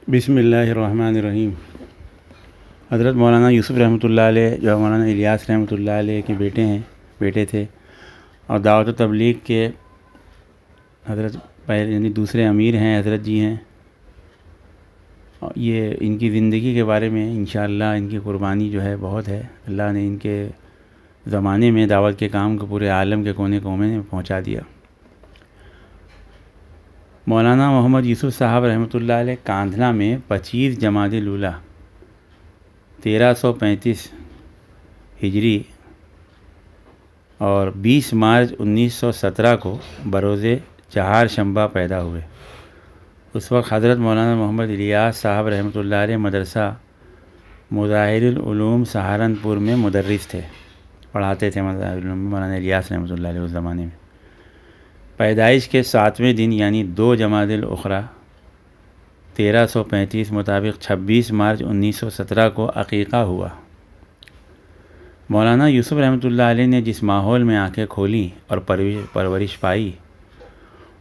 بسم اللہ الرحمن الرحیم۔ حضرت مولانا یوسف رحمۃ اللہ علیہ جو مولانا الیاس رحمۃ اللہ علیہ کے بیٹے تھے اور دعوت و تبلیغ کے حضرت یعنی دوسرے امیر ہیں، حضرت جی ہیں۔ اور یہ ان کی زندگی کے بارے میں انشاءاللہ ان کی قربانی جو ہے بہت ہے۔ اللہ نے ان کے زمانے میں دعوت کے کام کو پورے عالم کے کونے کونے میں پہنچا دیا۔ مولانا محمد یوسف صاحب رحمۃ اللہ علیہ کاندھلا میں 25 جمادی الاولیٰ 1335 ہجری اور 20 مارچ 1917 کو بروز چہار شنبہ پیدا ہوئے۔ اس وقت حضرت مولانا محمد الیاس صاحب رحمۃ اللہ علیہ مدرسہ مظاہر العلوم سہارنپور میں مدرس تھے، پڑھاتے تھے مظاہر العلوم مولانا الیاس رحمۃ اللہ علیہ اس زمانے میں۔ پیدائش کے 7ویں دن یعنی 2 جمادی الاخری 1335 مطابق 26 مارچ 1917 کو عقیقہ ہوا۔ مولانا یوسف رحمۃ اللہ علیہ نے جس ماحول میں آنکھیں کھولیں اور پرورش پائی،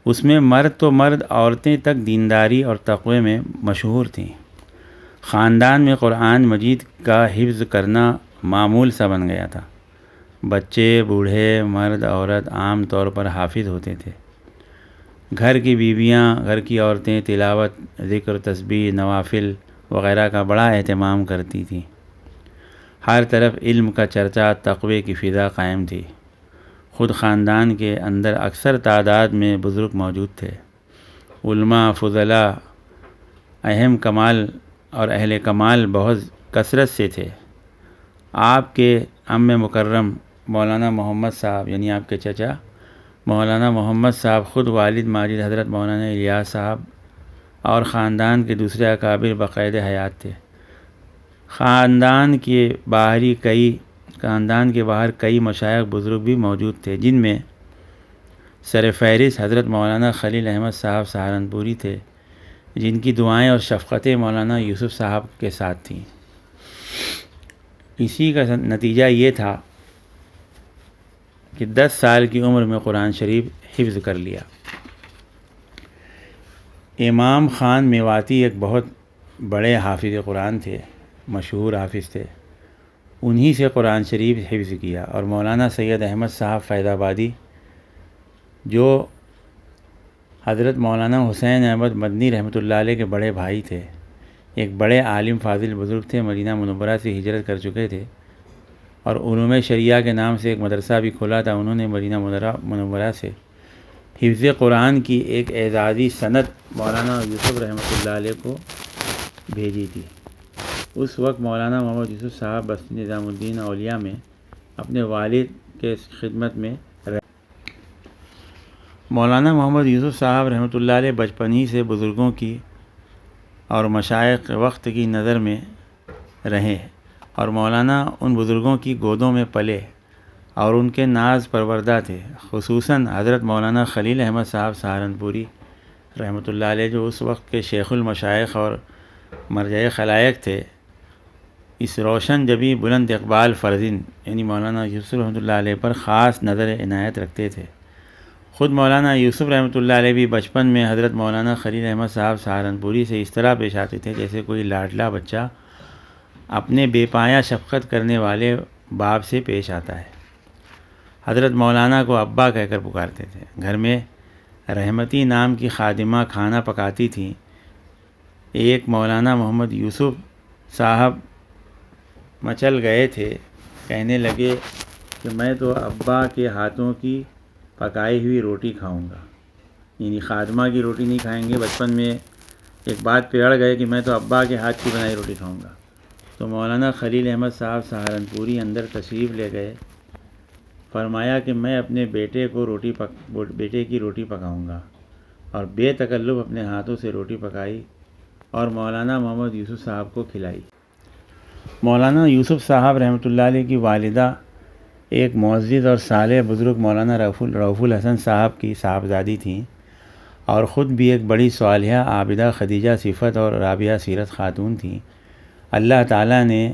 اس میں مرد تو مرد، عورتیں تک دینداری اور تقوی میں مشہور تھیں۔ خاندان میں قرآن مجید کا حفظ کرنا معمول سا بن گیا تھا۔ بچے، بوڑھے، مرد، عورت عام طور پر حافظ ہوتے تھے۔ گھر کی بیویاں، گھر کی عورتیں تلاوت، ذکر، تسبیح، نوافل وغیرہ کا بڑا اہتمام کرتی تھیں۔ ہر طرف علم کا چرچا، تقوی کی فضا قائم تھی۔ خود خاندان کے اندر اکثر تعداد میں بزرگ موجود تھے۔ علماء، فضلاء، اہم کمال اور اہل کمال بہت کثرت سے تھے۔ آپ کے عم مکرم مولانا محمد صاحب یعنی آپ کے چچا مولانا محمد صاحب، خود والد ماجد حضرت مولانا الیاس صاحب اور خاندان کے دوسرے اکابر بقید حیات تھے۔ خاندان کے باہر کئی مشائخ بزرگ بھی موجود تھے، جن میں سر فہرست حضرت مولانا خلیل احمد صاحب سہارنپوری تھے، جن کی دعائیں اور شفقتیں مولانا یوسف صاحب کے ساتھ تھیں۔ اسی کا نتیجہ یہ تھا کہ 10 سال کی عمر میں قرآن شریف حفظ کر لیا۔ امام خان میواتی ایک بہت بڑے حافظ قرآن تھے، مشہور حافظ تھے۔ انہی سے قرآن شریف حفظ کیا۔ اور مولانا سید احمد صاحب فیض آبادی جو حضرت مولانا حسین احمد مدنی رحمۃ اللہ علیہ کے بڑے بھائی تھے، ایک بڑے عالم فاضل بزرگ تھے، مدینہ منورہ سے ہجرت کر چکے تھے اور علوم شریعہ کے نام سے ایک مدرسہ بھی کھولا تھا۔ انہوں نے مدینہ منورہ سے حفظ قرآن کی ایک اعزازی سند مولانا یوسف رحمۃ اللہ علیہ کو بھیجی تھی۔ اس وقت مولانا محمد یوسف صاحب بستی نظام الدین اولیاء میں اپنے والد کے خدمت میں مولانا محمد یوسف صاحب رحمۃ اللہ علیہ بچپن ہی سے بزرگوں کی اور مشائخ وقت کی نظر میں رہے اور مولانا ان بزرگوں کی گودوں میں پلے اور ان کے ناز پروردہ تھے۔ خصوصاً حضرت مولانا خلیل احمد صاحب سہارنپوری رحمۃ اللہ علیہ جو اس وقت کے شیخ المشائخ اور مرجع خلائق تھے، اس روشن جبی بلند اقبال فرزند یعنی مولانا یوسف رحمۃ اللہ علیہ پر خاص نظر عنایت رکھتے تھے۔ خود مولانا یوسف رحمۃ اللہ علیہ بھی بچپن میں حضرت مولانا خلیل احمد صاحب سہارنپوری سے اس طرح پیش آتے تھے جیسے کوئی لاڈلا بچہ اپنے بے پایا شفقت کرنے والے باپ سے پیش آتا ہے۔ حضرت مولانا کو ابا کہہ کر پکارتے تھے۔ گھر میں رحمتی نام کی خادمہ کھانا پکاتی تھیں۔ ایک مولانا محمد یوسف صاحب مچل گئے تھے، کہنے لگے کہ میں تو ابا کے ہاتھوں کی پکائی ہوئی روٹی کھاؤں گا، یعنی خادمہ کی روٹی نہیں کھائیں گے۔ بچپن میں ایک بات پہ اڑ گئے کہ میں تو ابا کے ہاتھ کی بنائی روٹی کھاؤں گا۔ تو مولانا خلیل احمد صاحب سہارنپوری اندر تشریف لے گئے، فرمایا کہ میں اپنے بیٹے کی روٹی پکاؤں گا، اور بے تکلف اپنے ہاتھوں سے روٹی پکائی اور مولانا محمد یوسف صاحب کو کھلائی۔ مولانا یوسف صاحب رحمۃ اللہ علیہ کی والدہ ایک معزز اور صالح بزرگ مولانا رؤف الحسن صاحب کی صاحبزادی تھیں اور خود بھی ایک بڑی صالحہ، عابدہ، خدیجہ صفت اور رابعہ سیرت خاتون تھیں۔ اللہ تعالیٰ نے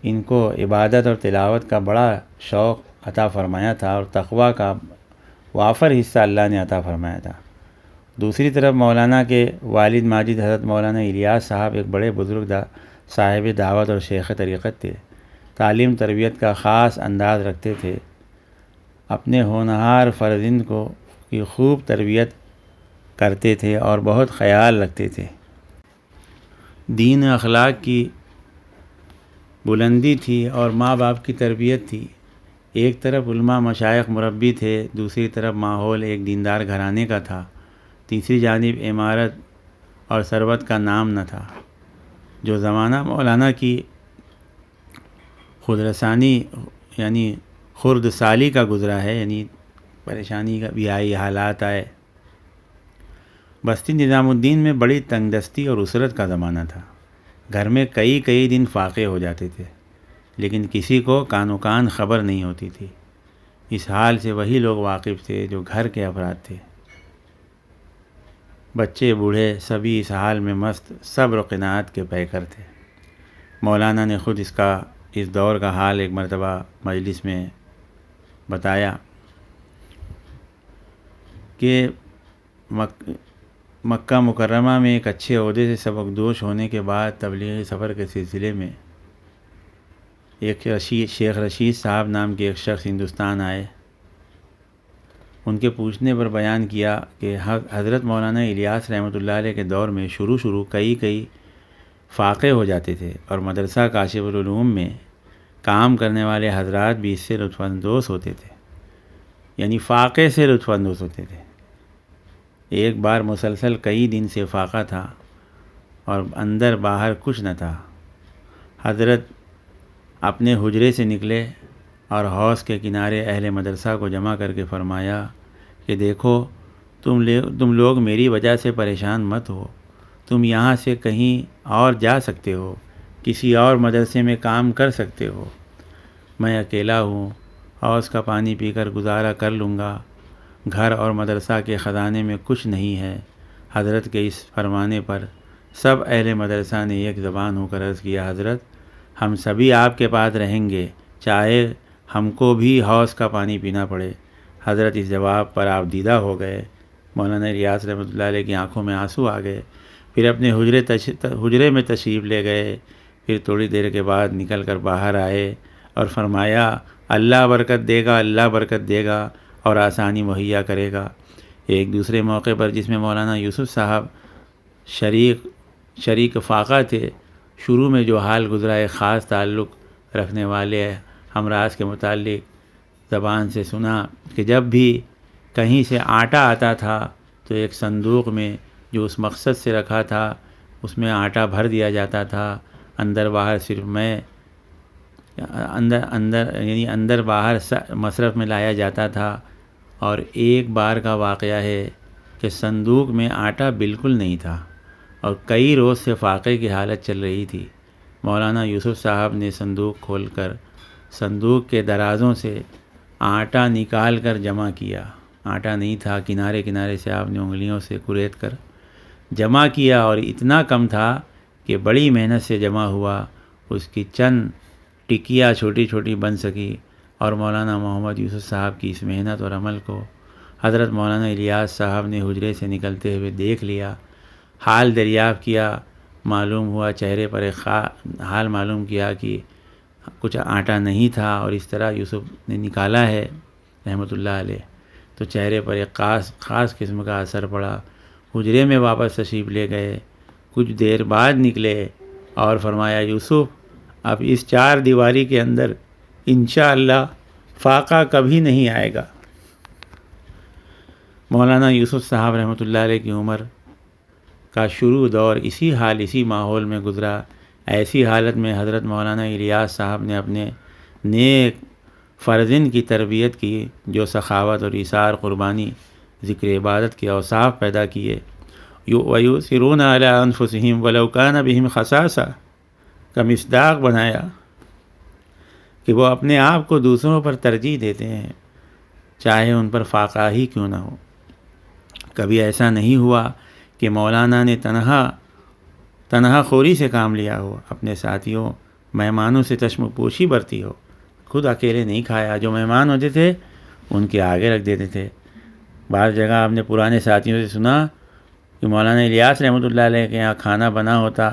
ان کو عبادت اور تلاوت کا بڑا شوق عطا فرمایا تھا اور تقویٰ کا وافر حصہ اللہ نے عطا فرمایا تھا۔ دوسری طرف مولانا کے والد ماجد حضرت مولانا الیاس صاحب ایک بڑے بزرگ صاحب دعوت اور شیخ طریقت تھے۔ تعلیم تربیت کا خاص انداز رکھتے تھے، اپنے ہونہار فرزند کی خوب تربیت کرتے تھے اور بہت خیال رکھتے تھے۔ دین اخلاق کی بلندی تھی اور ماں باپ کی تربیت تھی۔ ایک طرف علماء مشائخ مربی تھے، دوسری طرف ماحول ایک دیندار گھرانے کا تھا، تیسری جانب عمارت اور ثروت کا نام نہ تھا۔ جو زمانہ مولانا کی خودرسانی یعنی خرد سالی کا گزرا ہے، یعنی پریشانی کا بھی آئی، حالات آئے۔ بستی نظام الدین میں بڑی تنگ دستی اور اسرت کا زمانہ تھا۔ گھر میں کئی دن فاقے ہو جاتے تھے، لیکن کسی کو کانو کان خبر نہیں ہوتی تھی۔ اس حال سے وہی لوگ واقف تھے جو گھر کے افراد تھے۔ بچے بوڑھے سبھی اس حال میں مست صبر و قناعت کے پیکر تھے۔ مولانا نے خود اس دور کا حال ایک مرتبہ مجلس میں بتایا کہ مکہ مکرمہ میں ایک اچھے عہدے سے سبکدوش ہونے کے بعد تبلیغی سفر کے سلسلے میں ایک شیخ رشید صاحب نام کے ایک شخص ہندوستان آئے۔ ان کے پوچھنے پر بیان کیا کہ حضرت مولانا الیاس رحمۃ اللہ علیہ کے دور میں شروع کئی فاقے ہو جاتے تھے اور مدرسہ کاشف العلوم میں کام کرنے والے حضرات بھی اس سے لطف اندوز ہوتے تھے، یعنی فاقے سے لطف اندوز ہوتے تھے۔ ایک بار مسلسل کئی دن سے فاقہ تھا اور اندر باہر کچھ نہ تھا۔ حضرت اپنے حجرے سے نکلے اور حوض کے کنارے اہل مدرسہ کو جمع کر کے فرمایا کہ دیکھو، تم لوگ میری وجہ سے پریشان مت ہو، تم یہاں سے کہیں اور جا سکتے ہو، کسی اور مدرسے میں کام کر سکتے ہو۔ میں اکیلا ہوں، حوض کا پانی پی کر گزارا کر لوں گا، گھر اور مدرسہ کے خزانے میں کچھ نہیں ہے۔ حضرت کے اس فرمانے پر سب اہل مدرسہ نے ایک زبان ہو کر عرض کیا، حضرت ہم سبھی آپ کے پاس رہیں گے، چاہے ہم کو بھی حوض کا پانی پینا پڑے۔ حضرت اس جواب پر آپ دیدہ ہو گئے۔ مولانا الیاس رحمۃ اللہ علیہ کی آنکھوں میں آنسو آ گئے، پھر اپنے حجرے میں تشریف لے گئے۔ پھر تھوڑی دیر کے بعد نکل کر باہر آئے اور فرمایا، اللہ برکت دے گا، اللہ برکت دے گا اور آسانی مہیا کرے گا۔ ایک دوسرے موقع پر جس میں مولانا یوسف صاحب شریک فاقہ تھے، شروع میں جو حال گزرا ہے، خاص تعلق رکھنے والے ہمراز کے متعلق زبان سے سنا کہ جب بھی کہیں سے آٹا آتا تھا تو ایک صندوق میں جو اس مقصد سے رکھا تھا اس میں آٹا بھر دیا جاتا تھا، اندر باہر صرف اندر باہر مصرف میں لایا جاتا تھا۔ اور ایک بار کا واقعہ ہے کہ صندوق میں آٹا بالکل نہیں تھا اور کئی روز سے فاقے کی حالت چل رہی تھی۔ مولانا یوسف صاحب نے صندوق کھول کر صندوق کے درازوں سے آٹا نکال کر جمع کیا۔ آٹا نہیں تھا، کنارے سے آپ نے انگلیوں سے کریت کر جمع کیا اور اتنا کم تھا کہ بڑی محنت سے جمع ہوا، اس کی چند ٹکیاں چھوٹی چھوٹی بن سکی۔ اور مولانا محمد یوسف صاحب کی اس محنت اور عمل کو حضرت مولانا الیاس صاحب نے حجرے سے نکلتے ہوئے دیکھ لیا، حال دریافت کیا، معلوم ہوا چہرے پر حال معلوم کیا کہ کچھ آٹا نہیں تھا اور اس طرح یوسف نے نکالا ہے رحمۃ اللہ علیہ، تو چہرے پر ایک خاص قسم کا اثر پڑا۔ حجرے میں واپس تشریف لے گئے، کچھ دیر بعد نکلے اور فرمایا، یوسف اب اس 4 دیواری کے اندر انشاءاللہ فاقہ کبھی نہیں آئے گا۔ مولانا یوسف صاحب رحمۃ اللہ علیہ کی عمر کا شروع دور اسی ماحول میں گزرا۔ ایسی حالت میں حضرت مولانا الیاس صاحب نے اپنے نیک فرزند کی تربیت کی، جو سخاوت اور ایثار، قربانی، ذکر عبادت کے اوصاف پیدا کیے۔ وَيُؤْثِرُونَ عَلَىٰ أَنفُسِهِمْ وَلَوْ كَانَ بِهِمْ خَصَاصَةٌ کا مصداق بنایا کہ وہ اپنے آپ کو دوسروں پر ترجیح دیتے ہیں، چاہے ان پر فاقہ ہی کیوں نہ ہو۔ کبھی ایسا نہیں ہوا کہ مولانا نے تنہا خوری سے کام لیا ہو، اپنے ساتھیوں مہمانوں سے چشم پوشی برتی ہو، خود اکیلے نہیں کھایا، جو مہمان ہوتے تھے ان کے آگے رکھ دیتے تھے۔ بعض جگہ آپ نے پرانے ساتھیوں سے سنا کہ مولانا الیاس رحمۃ اللہ علیہ کے یہاں کھانا بنا ہوتا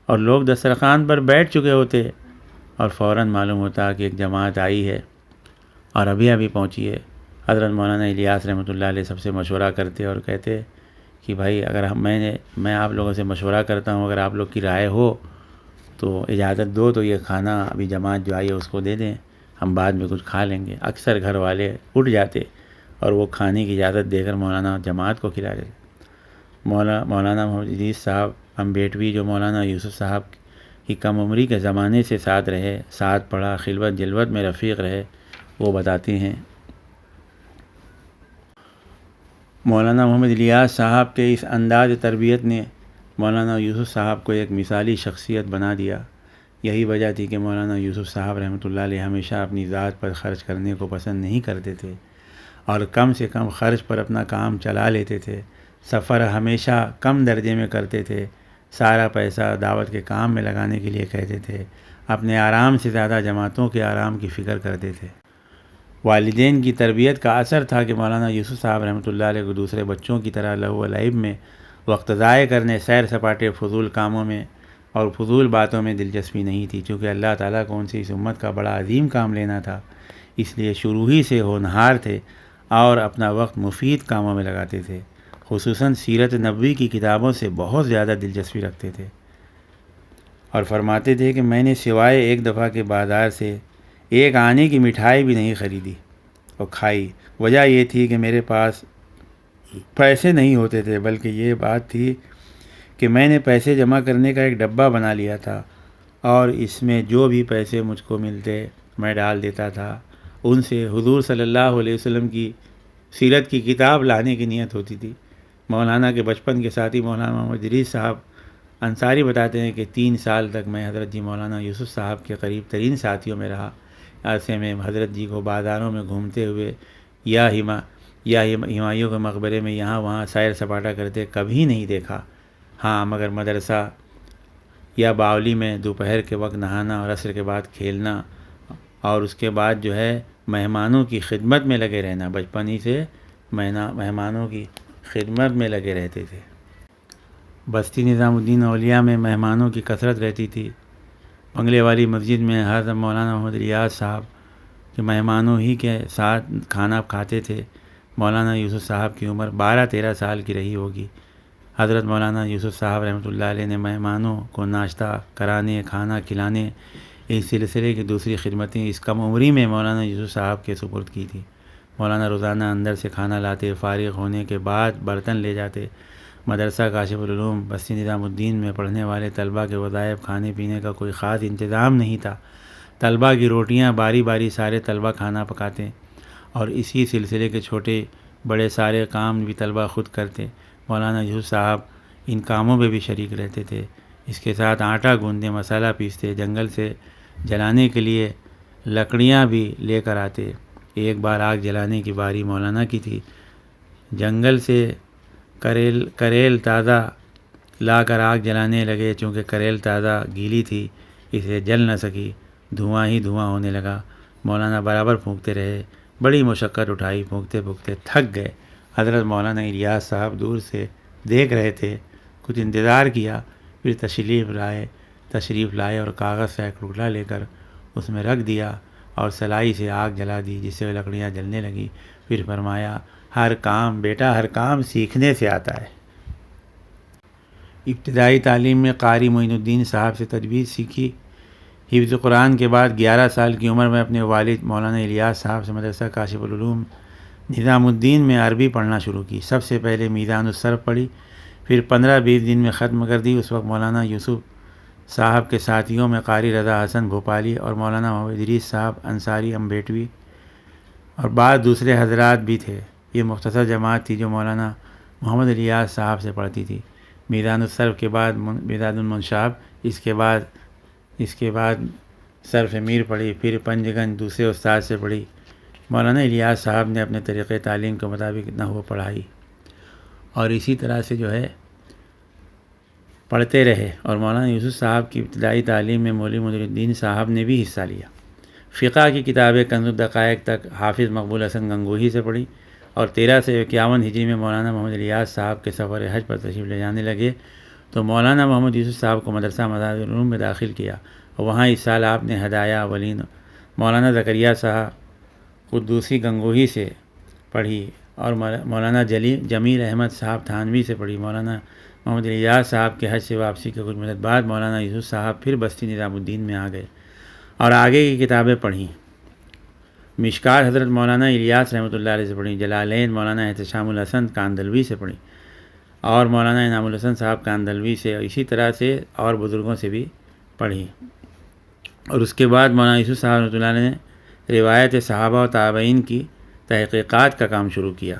اور لوگ دسترخوان پر بیٹھ چکے ہوتے اور فوراً معلوم ہوتا کہ ایک جماعت آئی ہے اور ابھی پہنچی ہے۔ حضرت مولانا الیاس رحمۃ اللہ علیہ سب سے مشورہ کرتے اور کہتے کہ بھائی اگر میں آپ لوگوں سے مشورہ کرتا ہوں، اگر آپ لوگ کی رائے ہو تو اجازت دو تو یہ کھانا ابھی جماعت جو آئی ہے اس کو دے دیں، ہم بعد میں کچھ کھا لیں گے۔ اکثر گھر والے اٹھ جاتے اور وہ کھانے کی اجازت دے کر مولانا جماعت کو کھلا دیتے۔ مولانا محمد ادریس صاحب امبیٹوی، جو مولانا یوسف صاحب کی کم عمری کے زمانے سے ساتھ رہے، ساتھ پڑھا، خلوت جلوت میں رفیق رہے، وہ بتاتے ہیں مولانا محمد الیاس صاحب کے اس انداز تربیت نے مولانا یوسف صاحب کو ایک مثالی شخصیت بنا دیا۔ یہی وجہ تھی کہ مولانا یوسف صاحب رحمۃ اللہ علیہ ہمیشہ اپنی ذات پر خرچ کرنے کو پسند نہیں کرتے تھے اور کم سے کم خرچ پر اپنا کام چلا لیتے تھے۔ سفر ہمیشہ کم درجے میں کرتے تھے، سارا پیسہ دعوت کے کام میں لگانے کے لیے کہتے تھے، اپنے آرام سے زیادہ جماعتوں کے آرام کی فکر کرتے تھے۔ والدین کی تربیت کا اثر تھا کہ مولانا یوسف صاحب رحمۃ اللہ علیہ کو دوسرے بچوں کی طرح لہو و لعب میں، وقت ضائع کرنے، سیر سپاٹے، فضول کاموں میں اور فضول باتوں میں دلچسپی نہیں تھی۔ چونکہ اللہ تعالیٰ کو ان سے اس امت کا بڑا عظیم کام لینا تھا، اس لیے شروع ہی سے ہونہار تھے اور اپنا وقت مفید کاموں میں لگاتے تھے۔ خصوصاً سیرت نبوی کی کتابوں سے بہت زیادہ دلچسپی رکھتے تھے اور فرماتے تھے کہ میں نے سوائے ایک دفعہ کے بازار سے ایک آنے کی مٹھائی بھی نہیں خریدی اور کھائی۔ وجہ یہ تھی کہ میرے پاس پیسے نہیں ہوتے تھے، بلکہ یہ بات تھی کہ میں نے پیسے جمع کرنے کا ایک ڈبہ بنا لیا تھا اور اس میں جو بھی پیسے مجھ کو ملتے میں ڈال دیتا تھا۔ ان سے حضور صلی اللہ علیہ وسلم کی سیرت کی کتاب لانے کی نیت ہوتی تھی۔ مولانا کے بچپن کے ساتھی مولانا محمد ادریس صاحب انصاری بتاتے ہیں کہ 3 سال تک میں حضرت جی مولانا یوسف صاحب کے قریب ترین ساتھیوں میں رہا۔ عرصے میں حضرت جی کو بازاروں میں گھومتے ہوئے یا ہمایوں کے مقبرے میں یہاں وہاں سیر سپاٹا کرتے کبھی نہیں دیکھا۔ ہاں مگر مدرسہ یا باولی میں دوپہر کے وقت نہانا اور عصر کے بعد کھیلنا اور اس کے بعد جو ہے مہمانوں کی خدمت میں لگے رہنا، بچپن ہی سے مہمانوں کی خدمت میں لگے رہتے تھے۔ بستی نظام الدین اولیاء میں مہمانوں کی کثرت رہتی تھی۔ بنگلے والی مسجد میں حضرت مولانا محمد الیاس صاحب کے مہمانوں ہی کے ساتھ کھانا کھاتے تھے۔ مولانا یوسف صاحب کی عمر 12-13 سال کی رہی ہوگی۔ حضرت مولانا یوسف صاحب رحمۃ اللہ علیہ نے مہمانوں کو ناشتہ کرانے، کھانا کھلانے، اس سلسلے کی دوسری خدمتیں اس کم عمری میں مولانا یوسف صاحب کے سپرد کی تھی۔ مولانا روزانہ اندر سے کھانا لاتے، فارغ ہونے کے بعد برتن لے جاتے۔ مدرسہ کاشف العلوم بستی نظام الدین میں پڑھنے والے طلبہ کے وظائف، کھانے پینے کا کوئی خاص انتظام نہیں تھا۔ طلبہ کی روٹیاں باری باری سارے طلبہ کھانا پکاتے اور اسی سلسلے کے چھوٹے بڑے سارے کام بھی طلبہ خود کرتے۔ مولانا یوسف صاحب ان کاموں میں بھی شریک رہتے تھے۔ اس کے ساتھ آٹا گوندتے، مسالہ پیستے، جنگل سے جلانے کے لیے لکڑیاں بھی لے کر آتے۔ ایک بار آگ جلانے کی باری مولانا کی تھی۔ جنگل سے کریل تازہ لا کر آگ جلانے لگے۔ چونکہ کریل تازہ گیلی تھی اس لیے جل نہ سکی، دھواں ہی دھواں ہونے لگا۔ مولانا برابر پھونکتے رہے، بڑی مشقت اٹھائی، پھونکتے پھونکتے تھک گئے۔ حضرت مولانا الیاس صاحب دور سے دیکھ رہے تھے، کچھ انتظار کیا، پھر تشریف لائے اور کاغذ سے ایک ٹکڑا لے کر اس میں رکھ دیا اور سلائی سے آگ جلا دی، جس سے لکڑیاں جلنے لگی۔ پھر فرمایا، ہر کام سیکھنے سے آتا ہے۔ ابتدائی تعلیم میں قاری معین الدین صاحب سے تجوید سیکھی۔ حفظ قرآن کے بعد 11 سال کی عمر میں اپنے والد مولانا الیاس صاحب سے مدرسہ کاشف العلوم نظام الدین میں عربی پڑھنا شروع کی۔ سب سے پہلے میزان الصرف پڑھی، پھر 15-20 دن میں ختم کر دی۔ اس وقت مولانا یوسف صاحب کے ساتھیوں میں قاری رضا حسن بھوپالی اور مولانا محمد ادریس صاحب انصاری امبیٹوی اور بعض دوسرے حضرات بھی تھے۔ یہ مختصر جماعت تھی جو مولانا محمد الیاس صاحب سے پڑھتی تھی۔ میزان الصرف کے بعد میزان المنشاب، اس کے بعد صرف میر پڑھی، پھر پنجگن دوسرے استاد سے پڑھی۔ مولانا الیاس صاحب نے اپنے طریقۂ تعلیم کے مطابق نحو پڑھائی اور اسی طرح سے جو ہے پڑھتے رہے، اور مولانا یوسف صاحب کی ابتدائی تعلیم میں مولوی منیر الدین صاحب نے بھی حصہ لیا۔ فقہ کی کتابیں کنز الدقائق تک حافظ مقبول حسن گنگوہی سے پڑھی۔ اور 1351 ہجری میں مولانا محمد الیاس صاحب کے سفر حج پر تشریف لے جانے لگے تو مولانا محمد یوسف صاحب کو مدرسہ مدارس العلوم میں داخل کیا، اور وہاں اس سال آپ نے ہدایہ اولین مولانا زکریا صاحب قدوسی گنگوہی سے پڑھی، اور مولانا جمیل احمد صاحب تھانوی سے پڑھی۔ مولانا محمد الیاس صاحب کے حج سے واپسی کے کچھ مدت بعد مولانا یوسف صاحب پھر بستی نظام الدین میں آ گئے اور آگے کی کتابیں پڑھیں۔ مشکات حضرت مولانا الیاس رحمۃ اللہ علیہ سے پڑھی، جلالین مولانا احتشام الحسن کاندلوی سے پڑھی، اور مولانا انعام الحسن صاحب کاندلوی سے، اسی طرح سے اور بزرگوں سے بھی پڑھی۔ اور اس کے بعد مولانا یوسف صاحب رحمۃ اللہ علیہ نے روایت صحابہ و تابعین کی تحقیقات کا کام شروع کیا۔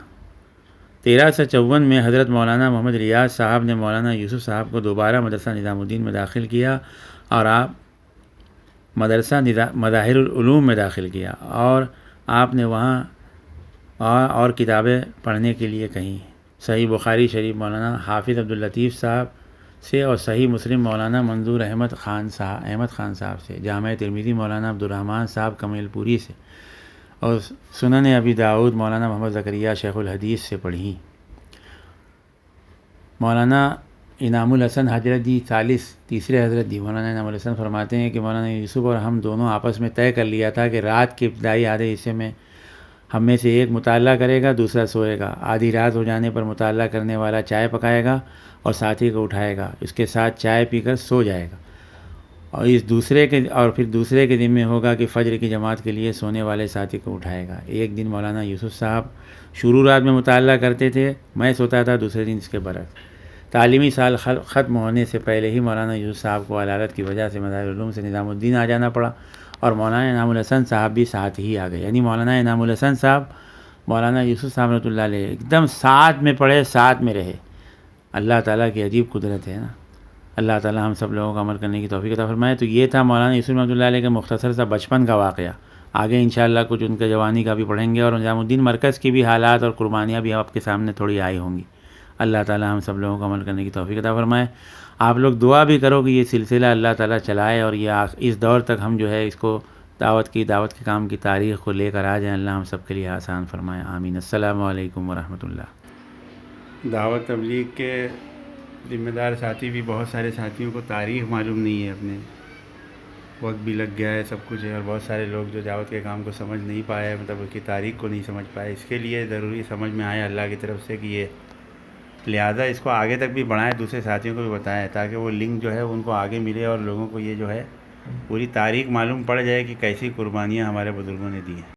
1354 میں حضرت مولانا محمد الیاس صاحب نے مولانا یوسف صاحب کو دوبارہ مدرسہ نظام الدین میں داخل کیا، اور آپ مدرسہ مظاہر العلوم میں داخل کیا، اور آپ نے وہاں اور کتابیں پڑھنے کے لیے کہیں۔ صحیح بخاری شریف مولانا حافظ عبداللطیف صاحب سے، اور صحیح مسلم مولانا منظور احمد خان صاحب سے، جامع ترمذی مولانا عبدالرحمن صاحب کمیل پوری سے، اور سنن ابی داؤد مولانا محمد زکریا شیخ الحدیث سے پڑھی۔ مولانا انعام الحسن حضرت جی تیسرے حضرت جی مولانا انعام الحسن فرماتے ہیں کہ مولانا یوسف اور ہم دونوں آپس میں طے کر لیا تھا کہ رات کے ابتدائی آدھے حصے میں ہم میں سے ایک مطالعہ کرے گا، دوسرا سوئے گا۔ آدھی رات ہو جانے پر مطالعہ کرنے والا چائے پکائے گا اور ساتھی کو اٹھائے گا، اس کے ساتھ چائے پی کر سو جائے گا، اور پھر دوسرے کے ذمہ ہوگا کہ فجر کی جماعت کے لیے سونے والے ساتھی کو اٹھائے گا۔ ایک دن مولانا یوسف صاحب شروع رات میں مطالعہ کرتے تھے، میں سوتا تھا، دوسرے دن اس کے برعکس۔ تعلیمی سال ختم ہونے سے پہلے ہی مولانا یوسف صاحب کو علالت کی وجہ سے مظاہر العلوم سے نظام الدین آ جانا پڑا، اور مولانا انعام الحسن صاحب بھی ساتھ ہی آ گئے، یعنی مولانا انعام الحسن صاحب مولانا یوسف صاحب رحمۃ اللہ علیہ ایک دم ساتھ میں پڑھے، ساتھ میں رہے۔ اللہ تعالیٰ کی عجیب قدرت ہے نا۔ اللہ تعالیٰ ہم سب لوگوں کو عمل کرنے کی توفیق عطا فرمائے۔ تو یہ تھا مولانا یوسف رحمۃ اللہ علیہ کا مختصر سا بچپن کا واقعہ۔ آگے انشاءاللہ کچھ ان کے جوانی کا بھی پڑھیں گے، اور نظام الدین مرکز کی بھی حالات اور قربانیاں بھی آپ کے سامنے تھوڑی آئی ہوں گی۔ اللہ تعالیٰ ہم سب لوگوں کو عمل کرنے کی توفیق عطا فرمائے۔ آپ لوگ دعا بھی کرو کہ یہ سلسلہ اللہ تعالیٰ چلائے، اور یہ اس دور تک ہم جو ہے اس کو دعوت کے کام کی تاریخ کو لے کر آ جائیں۔ اللہ ہم سب کے لیے آسان فرمائے، آمین۔ السلام علیکم ورحمۃ اللہ۔ دعوت تبلیغ کے ذمہ دار ساتھی بھی بہت سارے ساتھیوں کو تاریخ معلوم نہیں ہے، اپنے وقت بھی لگ گیا ہے، سب کچھ ہے، اور بہت سارے لوگ جو دعوت کے کام کو سمجھ نہیں پائے، مطلب اس کی تاریخ کو نہیں سمجھ پائے۔ اس کے لیے ضروری سمجھ میں آیا اللہ کی طرف سے کہ یہ لہٰذا اس کو آگے تک بھی بڑھائیں، دوسرے ساتھیوں کو بھی بتائیں، تاکہ وہ لنک جو ہے ان کو آگے ملے، اور لوگوں کو یہ جو ہے پوری تاریخ معلوم پڑ جائے کہ کیسی قربانیاں ہمارے بزرگوں نے دی ہیں۔